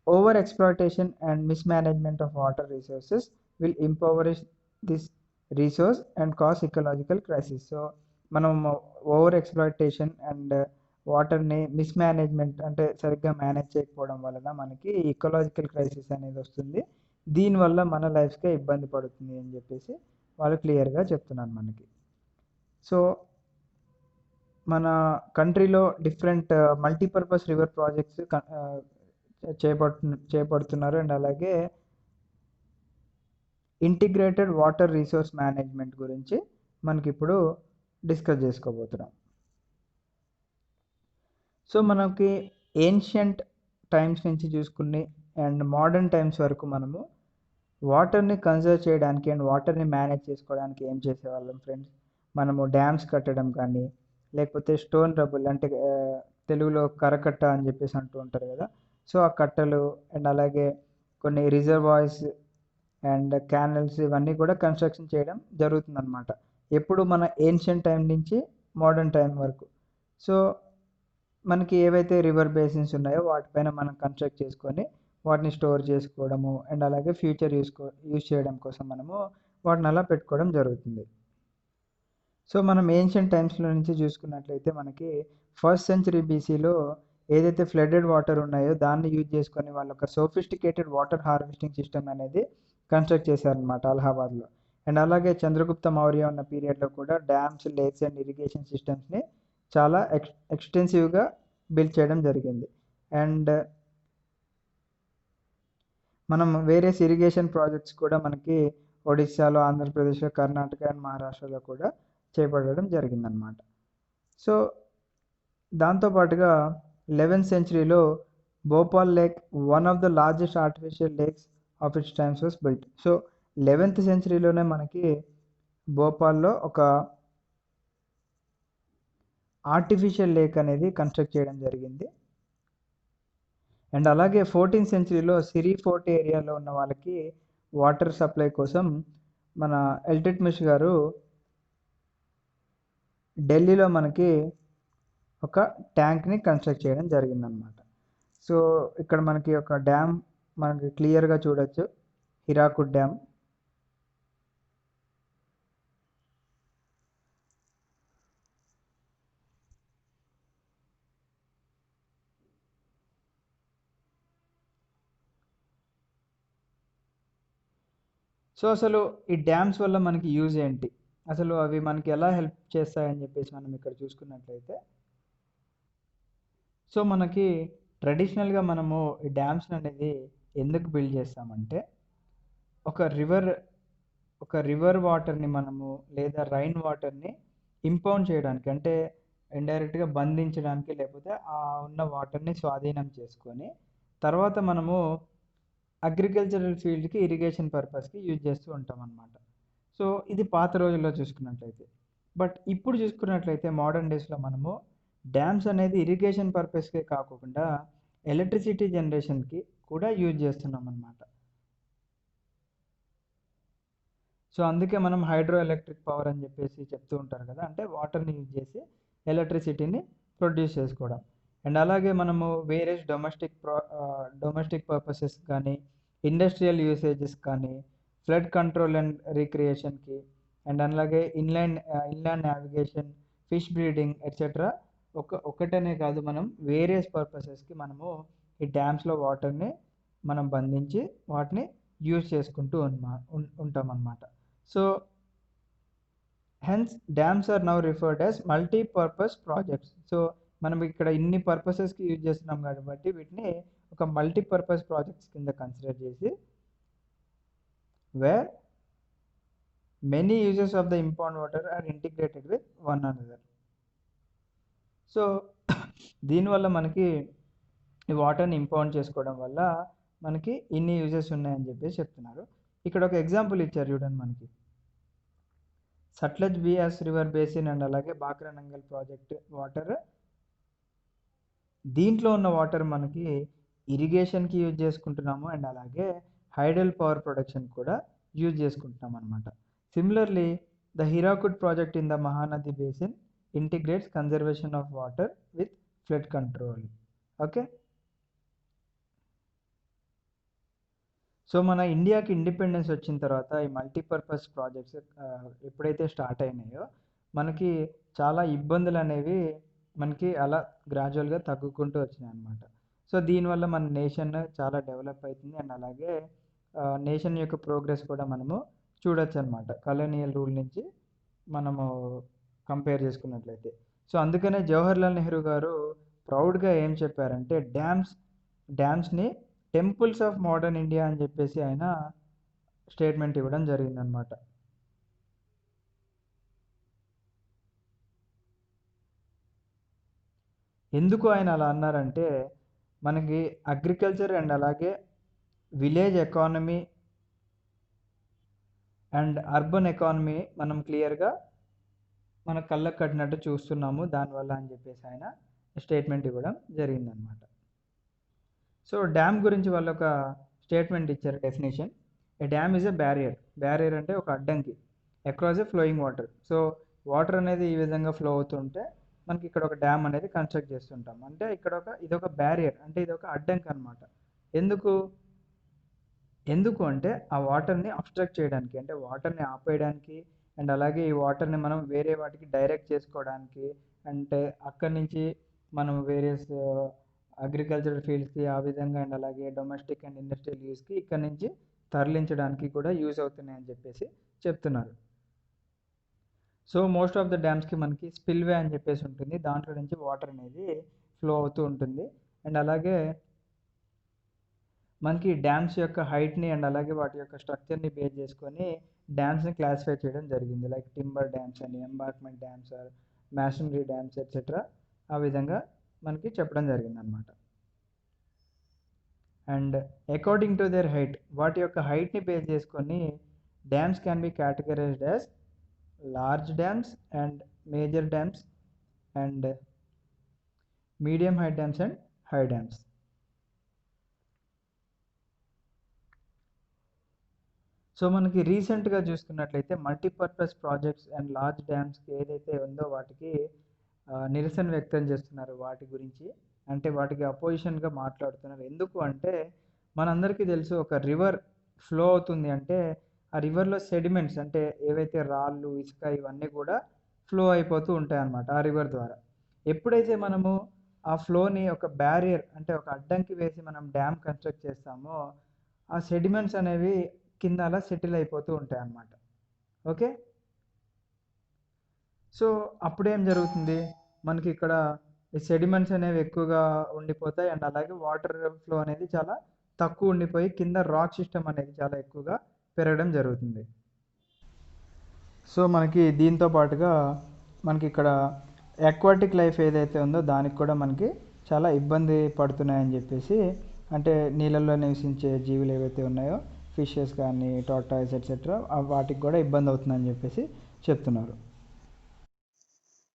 over exploitation and mismanagement of water resources will impoverish this resource and cause ecological crisis. So మనం ఓవర్ ఎక్స్ప్లాయిటేషన్ అండ్ వాటర్ని మిస్మేనేజ్మెంట్, అంటే సరిగ్గా మేనేజ్ చేయకపోవడం వలన మనకి ఇకలాజికల్ క్రైసిస్ అనేది వస్తుంది. దీనివల్ల మన లైఫ్కే ఇబ్బంది పడుతుంది అని చెప్పేసి వాళ్ళు క్లియర్గా చెప్తున్నారు మనకి. సో మన కంట్రీలో డిఫరెంట్ మల్టీపర్పస్ రివర్ ప్రాజెక్ట్స్ చేపడుతున్నారు. అండ్ అలాగే ఇంటిగ్రేటెడ్ వాటర్ రిసోర్స్ మేనేజ్మెంట్ గురించి మనకి ఇప్పుడు డిస్కస్ చేసుకోబోతున్నాం. సో మనకి ఏన్షియంట్ టైమ్స్ నుంచి చూసుకుని అండ్ మోడర్న్ టైమ్స్ వరకు మనము వాటర్ని కన్జర్వ్ చేయడానికి అండ్ వాటర్ని మేనేజ్ చేసుకోవడానికి ఏం చేసేవాళ్ళం ఫ్రెండ్స్? మనము డ్యామ్స్ కట్టడం కానీ, లేకపోతే స్టోన్ రబుల్, అంటే తెలుగులో కరకట్ట అని చెప్పేసి అంటూ ఉంటారు కదా. సో ఆ కట్టలు అండ్ అలాగే కొన్ని రిజర్వాయర్స్ అండ్ క్యానల్స్, ఇవన్నీ కూడా కన్స్ట్రక్షన్ చేయడం జరుగుతుందన్నమాట. ఎప్పుడు మన ఏన్షియంట్ టైం నుంచి మోడర్న్ టైం వరకు. సో మనకి ఏవైతే రివర్ బేసిన్స్ ఉన్నాయో వాటిపైన మనం కన్స్ట్రక్ట్ చేసుకొని వాటిని స్టోర్ చేసుకోవడము అండ్ అలాగే ఫ్యూచర్ యూజ్ చేయడం కోసం మనము వాటిని అలా పెట్టుకోవడం జరుగుతుంది. సో మనం ఏన్షియంట్ టైమ్స్లో నుంచి చూసుకున్నట్లయితే మనకి 1st century BCలో ఏదైతే ఫ్లడెడ్ వాటర్ ఉన్నాయో దాన్ని యూజ్ చేసుకొని వాళ్ళు ఒక సోఫిస్టికేటెడ్ వాటర్ హార్వెస్టింగ్ సిస్టమ్ అనేది కన్స్ట్రక్ట్ చేశారనమాట అలహాబాద్లో. అండ్ అలాగే చంద్రగుప్త మౌర్య ఉన్న పీరియడ్లో కూడా డ్యామ్స్, లేక్స్ అండ్ ఇరిగేషన్ సిస్టమ్స్ని చాలా ఎక్స్టెన్సివ్గా బిల్డ్ చేయడం జరిగింది. అండ్ మనం వేరియస్ ఇరిగేషన్ ప్రాజెక్ట్స్ కూడా మనకి ఒడిస్సాలో, ఆంధ్రప్రదేశ్లో, కర్ణాటక అండ్ మహారాష్ట్రలో కూడా చేపట్టడం జరిగిందనమాట. సో దాంతోపాటుగా 11th సెంచరీలో Bhopal lake one of the largest artificial lakes of its times was built. So 11th సెంచరీలోనే మనకి భోపాల్లో ఒక ఆర్టిఫిషియల్ లేక్ అనేది కన్స్ట్రక్ట్ చేయడం జరిగింది. అండ్ అలాగే 14th సెంచరీలో సిరి ఫోర్ట్ ఏరియాలో ఉన్న వాళ్ళకి వాటర్ సప్లై కోసం మన ఇల్తుత్మిష్ గారు ఢిల్లీలో మనకి ఒక ట్యాంక్ని కన్స్ట్రక్ట్ చేయడం జరిగిందనమాట. సో ఇక్కడ మనకి ఒక డ్యామ్ మనకి క్లియర్గా చూడొచ్చు, హిరాకుడ్ డ్యామ్. సో అసలు ఈ డ్యామ్స్ వల్ల మనకి యూజ్ ఏంటి, అసలు అవి మనకి ఎలా హెల్ప్ చేస్తాయని చెప్పేసి మనం ఇక్కడ చూసుకున్నట్లయితే, సో మనకి ట్రెడిషనల్గా మనము ఈ డ్యామ్స్ అనేది ఎందుకు బిల్డ్ చేస్తామంటే ఒక రివర్ వాటర్ని మనము లేదా రైన్ వాటర్ని ఇంపౌండ్ చేయడానికి, అంటే ఇండైరెక్ట్గా బంధించడానికి, లేకపోతే ఆ ఉన్న వాటర్ని స్వాధీనం చేసుకొని తర్వాత మనము అగ్రికల్చరల్ ఫీల్డ్కి ఇరిగేషన్ పర్పస్కి యూజ్ చేస్తూ ఉంటాం అన్నమాట. సో ఇది పాత రోజుల్లో చూసుకున్నట్లయితే. బట్ ఇప్పుడు చూసుకున్నట్లయితే మోడర్న్ డేస్లో మనము డ్యామ్స్ అనేది ఇరిగేషన్ పర్పస్కే కాకుండా ఎలక్ట్రిసిటీ జనరేషన్కి కూడా యూజ్ చేస్తున్నాం అన్నమాట. సో అందుకే మనం హైడ్రో ఎలక్ట్రిక్ పవర్ అని చెప్పేసి చెప్తూ ఉంటారు కదా, అంటే వాటర్ని యూజ్ చేసి ఎలక్ట్రిసిటీని ప్రొడ్యూస్ చేసుకోవడం. అండ్ అలాగే మనము వేరియస్ డొమెస్టిక్ పర్పసెస్ కానీ, ఇండస్ట్రియల్ యూసేజెస్ కానీ, ఫ్లడ్ కంట్రోల్ అండ్ రీక్రియేషన్కి, అండ్ అలాగే inland navigation, fish breeding etcetera ఒకటనే కాదు, మనం వేరియస్ పర్పసెస్కి మనము ఈ డ్యామ్స్లో వాటర్ని మనం బంధించి వాటిని యూజ్ చేసుకుంటూ ఉంటాం అన్నమాట. So hence dams are now referred as multipurpose projects. So మనం ఇక్కడ ఇన్ని పర్పసెస్కి యూజ్ చేస్తున్నాం కాబట్టి వీటిని ఒక మల్టీపర్పస్ ప్రాజెక్ట్స్ కింద కన్సిడర్ చేసి where many uses of the impound water are integrated with one another. So దీనివల్ల మనకి ఈ వాటర్ని ఇంపౌండ్ చేసుకోవడం వల్ల మనకి ఇన్ని యూజెస్ ఉన్నాయని చెప్పేసి చెప్తున్నారు. ఇక్కడ ఒక ఎగ్జాంపుల్ ఇచ్చారు చూడండి, మనకి Sutlej Beas river basin and అలాగే బాక్రా నంగల్ ప్రాజెక్ట్ వాటర్, దీంట్లో ఉన్న వాటర్ మనకి ఇరిగేషన్కి యూజ్ చేసుకుంటున్నాము అండ్ అలాగే హైడల్ పవర్ ప్రొడక్షన్ కూడా యూజ్ చేసుకుంటున్నాం అనమాట. Similarly the Hirakud project in the Mahanadi basin integrates conservation of water with flood control. Okay, so మన ఇండియాకి ఇండిపెండెన్స్ వచ్చిన తర్వాత ఈ మల్టీపర్పస్ ప్రాజెక్ట్స్ ఎప్పుడైతే స్టార్ట్ అయినాయో మనకి చాలా ఇబ్బందులు అనేవి మనకి అలా గ్రాడ్యువల్గా తగ్గుకుంటూ వచ్చినాయి అన్నమాట. సో దీనివల్ల మన నేషన్ చాలా డెవలప్ అవుతుంది అండ్ అలాగే నేషన్ యొక్క ప్రోగ్రెస్ కూడా మనము చూడొచ్చు అనమాట, కలోనియల్ రూల్ నుంచి మనము కంపేర్ చేసుకున్నట్లయితే. సో అందుకనే జవహర్లాల్ నెహ్రూ గారు ప్రౌడ్గా ఏం చెప్పారంటే డ్యామ్స్ని టెంపుల్స్ ఆఫ్ మోడర్న్ ఇండియా అని చెప్పేసి ఆయన స్టేట్మెంట్ ఇవ్వడం జరిగిందనమాట. ఎందుకు ఆయన అలా అన్నారంటే మనకి అగ్రికల్చర్ అండ్ అలాగే village economy and urban economy మనం క్లియర్గా మన కళ్ళకు కట్టినట్టు చూస్తున్నాము దానివల్ల అని చెప్పేసి ఆయన స్టేట్మెంట్ ఇవ్వడం జరిగిందనమాట. సో డ్యామ్ గురించి వాళ్ళు ఒక స్టేట్మెంట్ ఇచ్చారు, definition. A dam is a barrier అంటే ఒక అడ్డంకి across a flowing water. So water అనేది ఈ విధంగా ఫ్లో అవుతుంటే మనకి ఇక్కడ ఒక డ్యామ్ అనేది కన్స్ట్రక్ట్ చేస్తుంటాం, అంటే ఇక్కడ ఇదొక బ్యారియర్, అంటే ఇది ఒక అడ్డంకి అనమాట. ఎందుకు అంటే ఆ వాటర్ని అబ్స్ట్రక్ట్ చేయడానికి, అంటే వాటర్ని ఆపేయడానికి అండ్ అలాగే ఈ వాటర్ని మనం వేరే వాటికి డైరెక్ట్ చేసుకోవడానికి, అంటే అక్కడి నుంచి మనం వేరియస్ అగ్రికల్చరల్ ఫీల్డ్స్కి ఆ విధంగా అండ్ అలాగే డొమెస్టిక్ అండ్ ఇండస్ట్రియల్ యూస్కి ఇక్కడ నుంచి తరలించడానికి కూడా యూజ్ అవుతున్నాయని చెప్పేసి చెప్తున్నారు. సో మోస్ట్ ఆఫ్ ద డ్యామ్స్కి మనకి స్పిల్వే అని చెప్పేసి ఉంటుంది, దాంట్లో నుంచి వాటర్ అనేది ఫ్లో అవుతూ ఉంటుంది. అండ్ అలాగే మనకి డ్యామ్స్ యొక్క హైట్ని అండ్ అలాగే వాటి యొక్క స్ట్రక్చర్ని బేస్ చేసుకొని డ్యామ్స్ని క్లాసిఫై చేయడం జరిగింది. లైక్ టింబర్ డ్యామ్స్ అని, embarkment dams, masonry dams etcetera, ఆ విధంగా మనకి చెప్పడం జరిగింది అనమాట. And according to their height, వాటి యొక్క హైట్ని బేస్ చేసుకొని dams can be categorised as large dams and major dams and medium height dams and high dams. So మనకి రీసెంట్గా చూసుకున్నట్లయితే మల్టీపర్పస్ ప్రాజెక్ట్స్ అండ్ లార్జ్ డ్యామ్స్కి ఏదైతే ఉందో వాటికి నిరసన వ్యక్తం చేస్తున్నారు వాటి గురించి. అంటే వాటికి అపోజిషన్గా మాట్లాడుతున్నారు. ఎందుకు అంటే మనందరికీ తెలుసు, ఒక రివర్ ఫ్లో అవుతుంది అంటే ఆ రివర్లో సెడిమెంట్స్ అంటే ఏవైతే రాళ్ళు, ఇసుక ఇవన్నీ కూడా ఫ్లో అయిపోతూ ఉంటాయి అన్నమాట ఆ రివర్ ద్వారా. ఎప్పుడైతే మనము ఆ ఫ్లోని ఒక బ్యారియర్ అంటే ఒక అడ్డంకి వేసి మనం డ్యామ్ కన్స్ట్రక్ట్ చేస్తామో ఆ సెడిమెంట్స్ అనేవి కింద అలా సెటిల్ అయిపోతూ ఉంటాయి అన్నమాట. ఓకే, సో అప్పుడేం జరుగుతుంది, మనకి ఇక్కడ ఈ సెడిమెంట్స్ అనేవి ఎక్కువగా ఉండిపోతాయి అండ్ అలాగే వాటర్ ఫ్లో అనేది చాలా తక్కువ ఉండిపోయి కింద రాక్ సిస్టమ్ అనేది చాలా ఎక్కువగా పెరగడం జరుగుతుంది. సో మనకి దీంతో పాటుగా మనకి ఇక్కడ అక్వాటిక్ లైఫ్ ఏదైతే ఉందో దానికి కూడా మనకి చాలా ఇబ్బంది పడుతున్నాయని చెప్పేసి, అంటే నీళ్ళల్లో నివసించే జీవులు ఏవైతే ఉన్నాయో ఫిషెస్ కానీ, టార్టాయిస్ ఎట్సెట్రా, వాటికి కూడా ఇబ్బంది అవుతుందని చెప్పేసి చెప్తున్నారు.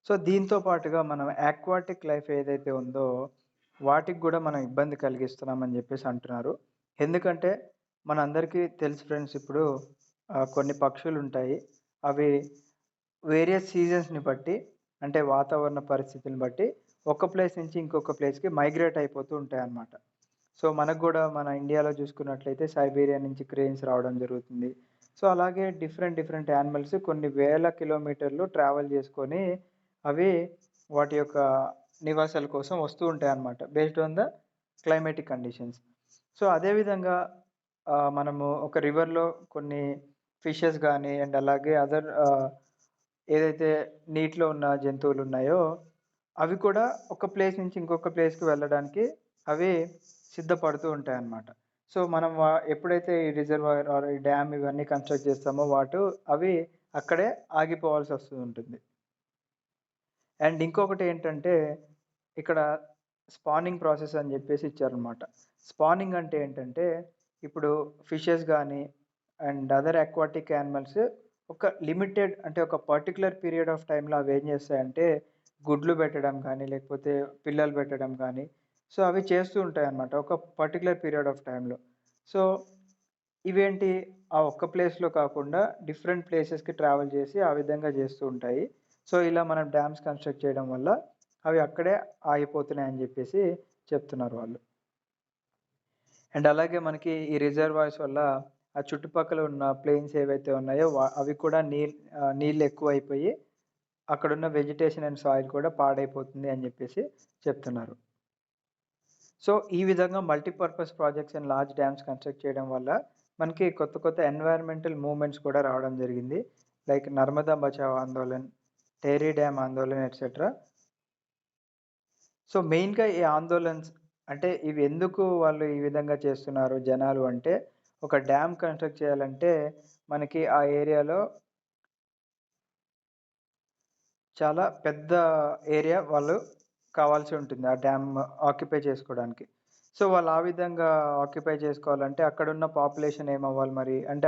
సో దీంతో పాటుగా మనం ఆక్వాటిక్ లైఫ్ ఏదైతే ఉందో వాటికి కూడా మనం ఇబ్బంది కలిగిస్తున్నామని చెప్పేసి అంటున్నారు. ఎందుకంటే మనందరికీ తెలుసు ఫ్రెండ్స్, ఇప్పుడు కొన్ని పక్షులు ఉంటాయి, అవి వేరియస్ సీజన్స్ని బట్టి అంటే వాతావరణ పరిస్థితులను బట్టి ఒక ప్లేస్ నుంచి ఇంకొక ప్లేస్కి మైగ్రేట్ అయిపోతూ ఉంటాయి అన్నమాట. సో మనకు కూడా మన ఇండియాలో చూసుకున్నట్లయితే సైబీరియా నుంచి క్రేన్స్ రావడం జరుగుతుంది. సో అలాగే డిఫరెంట్ డిఫరెంట్ యానిమల్స్ కొన్ని వేల కిలోమీటర్లు ట్రావెల్ చేసుకొని అవి వాటి యొక్క నివాసాల కోసం వస్తూ ఉంటాయి అన్నమాట, based on the climatic conditions. So అదేవిధంగా మనము ఒక రివర్లో కొన్ని ఫిషెస్ కానీ అండ్ అలాగే అదర్ ఏదైతే నీటిలో ఉన్న జంతువులు ఉన్నాయో అవి కూడా ఒక ప్లేస్ నుంచి ఇంకొక ప్లేస్కి వెళ్ళడానికి అవి సిద్ధపడుతూ ఉంటాయి అన్నమాట. సో మనం ఎప్పుడైతే ఈ రిజర్వాయర్ ఆర్ ఈ డ్యామ్ ఇవన్నీ కన్స్ట్రక్ట్ చేస్తామో అవి అక్కడే ఆగిపోవాల్సి వస్తూ ఉంటుంది. అండ్ ఇంకొకటి ఏంటంటే ఇక్కడ స్పానింగ్ ప్రాసెస్ అని చెప్పేసి ఇచ్చారనమాట. స్పానింగ్ అంటే ఏంటంటే ఇప్పుడు ఫిషెస్ కానీ అండ్ అదర్ అక్వాటిక్ యానిమల్స్ ఒక లిమిటెడ్ అంటే ఒక పర్టికులర్ పీరియడ్ ఆఫ్ టైంలో అవి ఏం చేస్తాయంటే గుడ్లు పెట్టడం కానీ లేకపోతే పిల్లలు పెట్టడం కానీ సో అవి చేస్తూ ఉంటాయి అన్నమాట ఒక పర్టికులర్ పీరియడ్ ఆఫ్ టైంలో. సో ఇవేంటి ఆ ఒక్క ప్లేస్లో కాకుండా డిఫరెంట్ ప్లేసెస్కి ట్రావెల్ చేసి ఆ విధంగా చేస్తూ ఉంటాయి. సో ఇలా మనం డ్యామ్స్ కన్స్ట్రక్ట్ చేయడం వల్ల అవి అక్కడే ఆగిపోతున్నాయని చెప్పేసి చెప్తున్నారు వాళ్ళు. అండ్ అలాగే మనకి ఈ రిజర్వాయర్స్ వల్ల ఆ చుట్టుపక్కల ఉన్న ప్లేన్స్ ఏవైతే ఉన్నాయో అవి కూడా నీళ్ళు ఎక్కువ అయిపోయి అక్కడున్న వెజిటేషన్ అండ్ సాయిల్ కూడా పాడైపోతుంది అని చెప్పేసి చెప్తున్నారు. సో ఈ విధంగా multipurpose projects and large dams construct చేయడం వల్ల మనకి కొత్త కొత్త ఎన్వైరన్మెంటల్ మూవ్మెంట్స్ కూడా రావడం జరిగింది. Like Narmada Bachao Andolan, Tehri dam Andolan etcetera. So మెయిన్‌గా ఈ ఆందోళన్స్ అంటే ఇవి ఎందుకు వాళ్ళు ఈ విధంగా చేస్తున్నారు జనాలు అంటే, ఒక డ్యామ్ కన్స్ట్రక్ట్ చేయాలంటే మనకి ఆ ఏరియాలో చాలా పెద్ద ఏరియా వాళ్ళు కావాల్సి ఉంటుంది ఆ డ్యామ్ ఆక్యుపై చేసుకోవడానికి. సో వాళ్ళు ఆ విధంగా ఆక్యుపై చేసుకోవాలంటే అక్కడున్న పాపులేషన్ ఏమవ్వాలి మరి? అంటే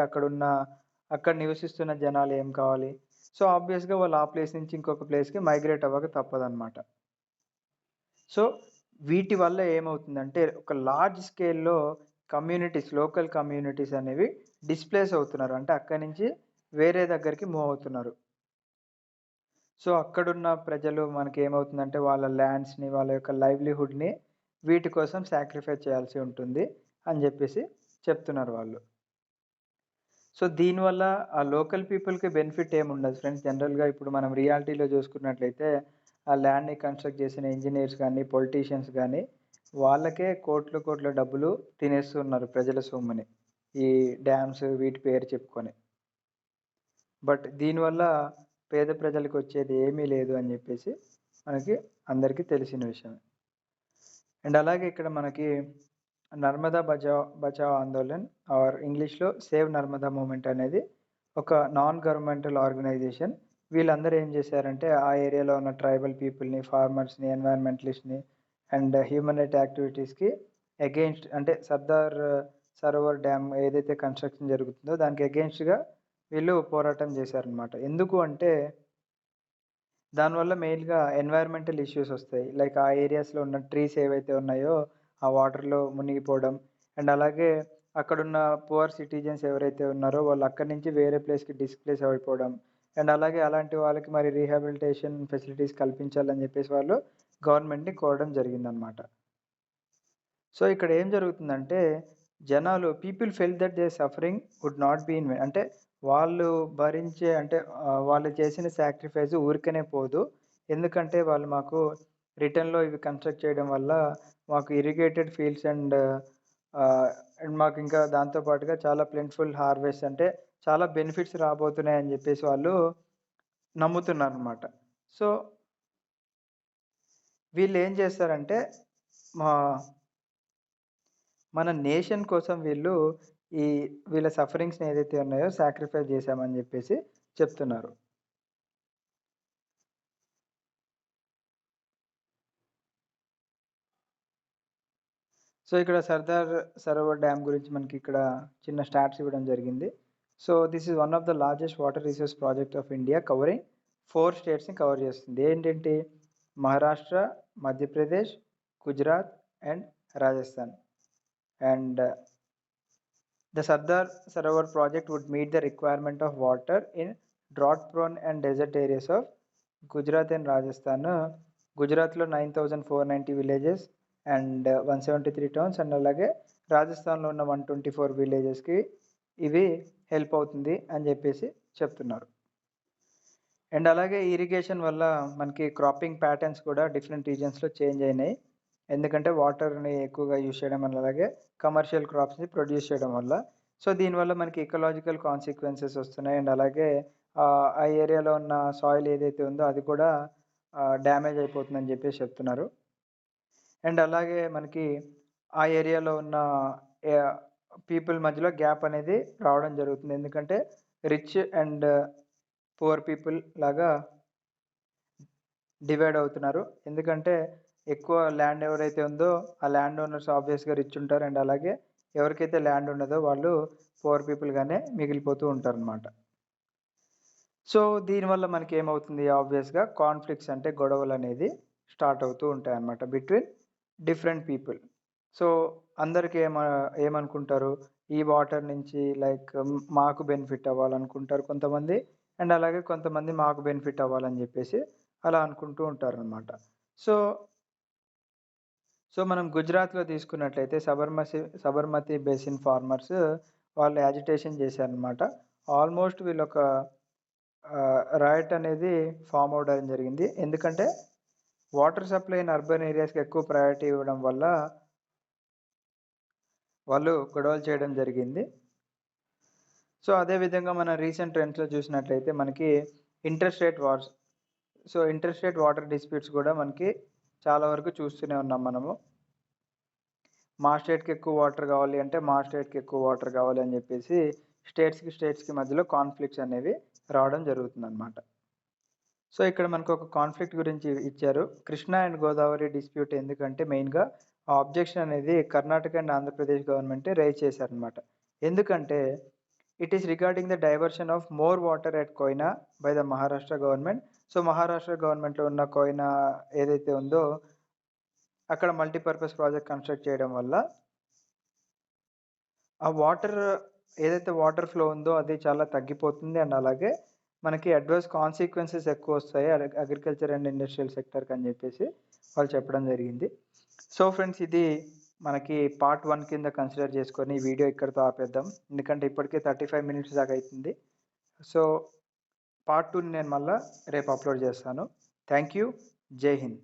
అక్కడ నివసిస్తున్న జనాలు ఏం కావాలి? సో ఆబ్వియస్‌గా వాళ్ళు ఆ ప్లేస్ నుంచి ఇంకొక ప్లేస్‌కి మైగ్రేట్ అవ్వక తప్పదనమాట. సో వీటి వల్ల ఏమవుతుందంటే ఒక లార్జ్ స్కేల్‌లో లోకల్ కమ్యూనిటీస్ అనేవి డిస్‌ప్లేస్ అవుతున్నారు. అంటే అక్కడి నుంచి వేరే దగ్గరికి మూవ్ అవుతున్నారు. సో అక్కడున్న ప్రజలు మనకేమవుతుందంటే వాళ్ళ ల్యాండ్స్‌ని, వాళ్ళ యొక్క లైవ్లీహుడ్‌ని వీటి కోసం సాక్రిఫైస్ చేయాల్సి ఉంటుంది అని జెప్పేసి చెప్తున్నారు వాళ్ళు. సో దీనివల్ల ఆ లోకల్ పీపుల్‌కి బెనిఫిట్ ఏముండదు ఫ్రెండ్స్. జనరల్‌గా ఇప్పుడు మనం రియాలిటీలో చూసుకున్నట్లయితే ఆ ల్యాండ్‌ని కన్‌స్ట్రక్ట్ చేసిన ఇంజినీర్స్ గానీ, పొలిటీషియన్స్ గానీ వాళ్ళకే కోట్ల కోట్ల డబ్బులు తినేస్తున్నారు ప్రజల సొమ్ముని. ఈ డ్యామ్స్ వీటి పేరు చెప్పుకొని. బట్ దీనివల్ల పేద ప్రజలకు వచ్చేది ఏమీ లేదు అని చెప్పేసి మనకి అందరికీ తెలిసిన విషయమే. అండ్ అలాగే ఇక్కడ మనకి నర్మదా బచావ్ ఆందోళన్ ఆర్ ఇంగ్లీష్‌లో సేవ్ నర్మదా మూవ్‌మెంట్ అనేది ఒక నాన్ గవర్నమెంటల్ ఆర్గనైజేషన్. వీళ్ళందరూ ఏం చేశారంటే ఆ ఏరియాలో ఉన్న ట్రైబల్ పీపుల్‌ని, ఫార్మర్స్‌ని, ఎన్వైర్న్మెంటలిస్ట్‌ని అండ్ హ్యూమన్ రైట్ యాక్టివిటీస్‌కి అగెయిన్స్ట్ అంటే సర్దార్ సరోవర్ డ్యామ్ ఏదైతే కన్‌స్ట్రక్షన్ జరుగుతుందో దానికి అగెయిన్స్ట్‌గా వీళ్ళు పోరాటం చేశారనమాట. ఎందుకు అంటే దానివల్ల మెయిన్‌గా ఎన్వైర్న్మెంటల్ ఇష్యూస్ వస్తాయి. లైక్ ఆ ఏరియాస్‌లో ఉన్న ట్రీస్ ఏవైతే ఉన్నాయో ఆ వాటర్‌లో మునిగిపోవడం అండ్ అలాగే అక్కడున్న పువర్ సిటిజన్స్ ఎవరైతే ఉన్నారో వాళ్ళు అక్కడి నుంచి వేరే ప్లేస్‌కి డిస్‌ప్లేస్ అయిపోవడం. అండ్ అలాగే అలాంటి వాళ్ళకి మరి రీహాబిలిటేషన్ ఫెసిలిటీస్ కల్పించాలని చెప్పేసి వాళ్ళు గవర్నమెంట్‌ని కోరడం జరిగిందనమాట. సో, ఇక్కడ ఏం జరుగుతుందంటే people felt that their suffering would not be in అంటే వాళ్ళు భరించే అంటే వాళ్ళు చేసిన సాక్రిఫైస్ ఊరికనే పోదు. ఎందుకంటే వాళ్ళు మాకు రిటర్న్‌లో ఇవి కన్‌స్ట్రక్ట్ చేయడం వల్ల మాకు ఇరిగేటెడ్ ఫీల్డ్స్ అండ్ మాకింకా దాంతో పాటుగా చాలా ప్లెంటిఫుల్ హార్వెస్ట్ అంటే చాలా బెనిఫిట్స్ రాబోతున్నాయని జెప్పేసి వాళ్ళు నమ్ముతున్నారనమాట. సో, వీళ్ళేం చేస్తారంటే మా మన నేషన్ కోసం ఈ వీళ్ళ సఫరింగ్స్‌ని ఏదైతే ఉన్నాయో సాక్రిఫైస్ చేశామని జెప్పేసి చెప్తున్నారు. సో, ఇక్కడ సర్దార్ సరోవర్ డ్యామ్ గురించి మనకిక్కడ చిన్న స్టాట్స్ ఇవ్వడం జరిగింది. So, this is one of the largest water resource project of India covering 4 స్టేట్స్‌ని కవర్ చేస్తుంది. ఏంటేంటి? Maharashtra, Madhya Pradesh, Gujarat and Rajasthan. And the Sardar Sarovar project would meet the requirement of water in drought-prone and desert areas of Gujarat and Rajasthan. గుజరాత్‌లో 9,490 villages and 173 towns and అలాగే రాజస్థాన్‌లో ఉన్న 124 విలేజెస్‌కి ఇవి help అవుతుంది అని జెప్పేసి చెప్తున్నారు. అండ్ అలాగే ఇరిగేషన్ వల్ల మనకి క్రాపింగ్ ప్యాటర్న్స్ కూడా డిఫరెంట్ రీజియన్స్‌లో చేంజ్ అయినాయి. ఎందుకంటే వాటర్‌ని ఎక్కువగా యూజ్ చేయడం వల్ల, అలాగే కమర్షియల్ క్రాప్స్‌ని ప్రొడ్యూస్ చేయడం వల్ల. సో, దీనివల్ల మనకి ఎకలాజికల్ కాన్సిక్వెన్సెస్ వస్తున్నాయి. అండ్ అలాగే ఆ ఏరియాలో ఉన్న సాయిల్ ఏదైతే ఉందో అది కూడా డ్యామేజ్ అయిపోతుందని జెప్పేసి చెప్తున్నారు. అండ్ అలాగే మనకి ఆ ఏరియాలో ఉన్న యాహ్, పీపుల్ మధ్యలో గ్యాప్ అనేది రావడం జరుగుతుంది. ఎందుకంటే రిచ్ అండ్ పూర్ పీపుల్ లాగా డివైడ్ అవుతున్నారు. ఎందుకంటే ఎక్కువ ల్యాండ్ ఎవరైతే ఉందో ఆ ల్యాండ్ ఓనర్స్ ఆబ్వియస్‌గా రిచ్ ఉంటారు. అండ్ అలాగే ఎవరికైతే ల్యాండ్ ఉండదో వాళ్ళు పూర్ పీపుల్‌గానే మిగిలిపోతూ ఉంటారనమాట. సో, దీనివల్ల మనకేమవుతుంది ఆబ్వియస్‌గా కాన్‌ఫ్లిక్ట్స్ అంటే గొడవలనేది స్టార్ట్ అవుతూ ఉంటాయన్నమాట బిట్వీన్ డిఫరెంట్ పీపుల్. సో, అందరికి ఏమనుకుంటారు ఈ వాటర్ నుంచి లైక్ మాకు బెనిఫిట్ అవ్వాలనుకుంటారు కొంతమంది. అండ్ అలాగే కొంతమంది మాకు బెనిఫిట్ అవ్వాలని జెప్పేసి అలా అనుకుంటూ ఉంటారనమాట. సో, మనం గుజరాత్‌లో తీసుకున్నట్లయితే సబర్మతి బేసిన్ ఫార్మర్స్ వాళ్ళు యాజిటేషన్ చేశారనమాట. ఆల్‌మోస్ట్ వీళ్ళొక రాయట్ అనేది ఫార్మ్ అవ్వడం జరిగింది. ఎందుకంటే వాటర్ సప్లై ఇన్ అర్బన్ ఏరియాస్‌కి ఎక్కువ ప్రయారిటీ ఇవ్వడం వల్ల వాళ్ళు గొడవలు చేయడం జరిగింది. సో, అదే విధంగా మనం రీసెంట్ ట్రెండ్స్‌లో చూసినట్లయితే మనకి inter state wars. So, inter state water disputes కూడా మనకి చాలా వరకు చూస్తూనే ఉన్నాం మనము. మా స్టేట్‌కి ఎక్కువ వాటర్ కావాలి అంటే, మా స్టేట్‌కి ఎక్కువ వాటర్ కావాలి అని చెప్పేసి స్టేట్స్‌కి మధ్యలో కాన్‌ఫ్లిక్ట్స్ అనేవి రావడం జరుగుతుందనమాట. సో, ఇక్కడ మనకొక కాన్‌ఫ్లిక్ట్ గురించి ఇచ్చారు. కృష్ణా అండ్ గోదావరి డిస్ప్యూట్ ఎందుకంటే మెయిన్‌గా ఆ అబ్జెక్షన్ అనేది కర్ణాటక అండ్ ఆంధ్రప్రదేశ్ గవర్నమెంటే రైజ్ చేశారనమాట. ఎందుకంటే it is regarding the diversion of more water at Koyna by the Maharashtra government. So, Maharashtra గవర్నమెంట్‌లో ఉన్న కోయినా ఏదైతే ఉందో అక్కడ మల్టీపర్పస్ ప్రాజెక్ట్ కన్‌స్ట్రక్ట్ చేయడం వల్ల ఆ ఏదైతే వాటర్ ఫ్లో ఉందో అది చాలా తగ్గిపోతుంది. అండ్ అలాగే మనకి అడ్వర్స్ కాన్సిక్వెన్సెస్ ఎక్కువొస్తాయి అగ్రికల్చర్ అండ్ ఇండస్ట్రియల్ సెక్టర్‌కి అని జెప్పేసి వాళ్ళు చెప్పడం జరిగింది. సో ఫ్రెండ్స్, ఇది మనకి పార్ట్ 1 కింద కన్సిడర్ చేసుకొని ఈ వీడియో ఇక్కడితో ఆపేద్దాం. ఎందుకంటే ఇప్పటికే 35 మినిట్స్ దాకా అయితుంది. సో, పార్ట్ 2ని నేను మళ్ళా రేపు అప్‌లోడ్ చేస్తాను. Thank you. జై హింద్.